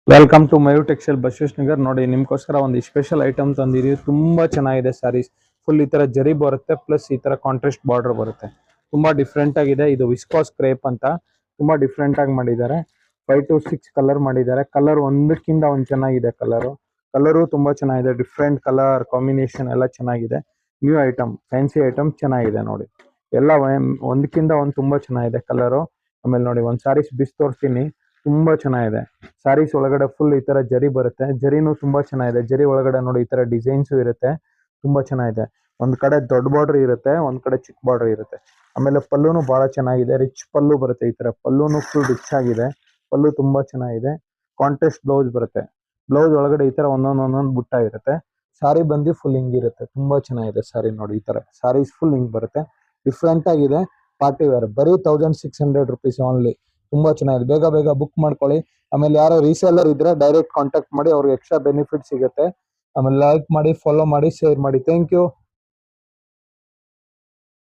Welcome to Mayu textile Basavesh Nagar. ನೋಡಿ ನಿಮ್ಗೋಸ್ಕರ ಒಂದು ಸ್ಪೆಷಲ್ ಐಟಮ್ ತಂದಿದೀವಿ. ತುಂಬಾ ಚೆನ್ನಾಗಿದೆ ಸ್ಯಾರೀಸ್. ಫುಲ್ ಈ ತರ ಜರಿ ಬರುತ್ತೆ, ಪ್ಲಸ್ ಈ ತರ ಕಾಂಟ್ರಾಸ್ಟ್ ಬಾರ್ಡರ್ ಬರುತ್ತೆ. ತುಂಬಾ ಡಿಫ್ರೆಂಟ್ ಆಗಿದೆ. ಇದು ವಿಸ್ಕಾಸ್ ಕ್ರೇಪ್ ಅಂತ ತುಂಬಾ ಡಿಫ್ರೆಂಟ್ ಆಗಿ ಮಾಡಿದ್ದಾರೆ. 5 to 6 ಕಲರ್ ಮಾಡಿದ್ದಾರೆ. ಕಲರ್ ಒಂದಕ್ಕಿಂತ ಒಂದ್ ಚೆನ್ನಾಗಿದೆ. ಕಲರು ತುಂಬಾ ಚೆನ್ನಾಗಿದೆ. ಡಿಫ್ರೆಂಟ್ ಕಲರ್ ಕಾಂಬಿನೇಷನ್ ಎಲ್ಲ ಚೆನ್ನಾಗಿದೆ. ನ್ಯೂ ಐಟಮ್, ಫ್ಯಾನ್ಸಿ ಐಟಮ್ ಚೆನ್ನಾಗಿದೆ ನೋಡಿ. ಎಲ್ಲ ಒಂದಕ್ಕಿಂತ ಒಂದ್ ತುಂಬಾ ಚೆನ್ನಾಗಿದೆ ಕಲರು. ಆಮೇಲೆ ನೋಡಿ ಒಂದ್ ಸಾರೀಸ್ ಬಿಸ್ ತೋರಿಸ್ತೀನಿ. ತುಂಬಾ ಚೆನ್ನಾಗಿದೆ. ಸಾರೀಸ್ ಒಳಗಡೆ ಫುಲ್ ಈ ತರ ಜರಿ ಬರುತ್ತೆ. ಜರಿನೂ ತುಂಬಾ ಚೆನ್ನಾಗಿದೆ. ಜರಿ ಒಳಗಡೆ ನೋಡಿ ಈ ತರ ಡಿಸೈನ್ಸ್ ಇರುತ್ತೆ. ತುಂಬಾ ಚೆನ್ನಾಗಿದೆ. ಒಂದ್ ಕಡೆ ದೊಡ್ಡ ಬಾರ್ಡರ್ ಇರುತ್ತೆ, ಒಂದ್ ಕಡೆ ಚಿಕ್ಕ ಬಾರ್ಡರ್ ಇರುತ್ತೆ. ಆಮೇಲೆ ಪಲ್ಲುನು ಬಹಳ ಚೆನ್ನಾಗಿದೆ. ರಿಚ್ ಪಲ್ಲು ಬರುತ್ತೆ. ಈ ತರ ಪಲ್ಲುನು ಫುಲ್ ರಿಚ್ ಆಗಿದೆ. ಪಲ್ಲು ತುಂಬಾ ಚೆನ್ನಾಗಿದೆ. ಕಾಂಟ್ರಾಸ್ಟ್ ಬ್ಲೌಸ್ ಬರುತ್ತೆ. ಬ್ಲೌಸ್ ಒಳಗಡೆ ಈ ತರ ಒಂದೊಂದೊಂದೊಂದು ಬುಟ್ಟ ಇರುತ್ತೆ. ಸಾರಿ ಬಂದು ಫುಲ್ ಹಿಂಗಿರುತ್ತೆ. ತುಂಬಾ ಚೆನ್ನಾಗಿದೆ ಸಾರಿ ನೋಡಿ. ಈ ತರ ಸಾರೀಸ್ ಫುಲ್ ಹಿಂಗ್ ಬರುತ್ತೆ. ಡಿಫ್ರೆಂಟ್ ಆಗಿದೆ. ಪಾರ್ಟಿ ವೇರ್ ಬರೀ 1600 rupees ಓನ್ಲಿ. ತುಂಬಾ ಚೆನ್ನಾಗಿದೆ. ಬೇಗ ಬೇಗ ಬುಕ್ ಮಾಡ್ಕೊಳ್ಳಿ. ಆಮೇಲೆ ಯಾರೋ ರೀಸೇಲರ್ ಇದ್ರೆ ಡೈರೆಕ್ಟ್ ಕಾಂಟ್ಯಾಕ್ಟ್ ಮಾಡಿ, ಅವ್ರಿಗೆ ಎಕ್ಸ್ಟ್ರಾ ಬೆನಿಫಿಟ್ ಸಿಗುತ್ತೆ. ಆಮೇಲೆ ಲೈಕ್ ಮಾಡಿ, ಫಾಲೋ ಮಾಡಿ, ಶೇರ್ ಮಾಡಿ. Thank you.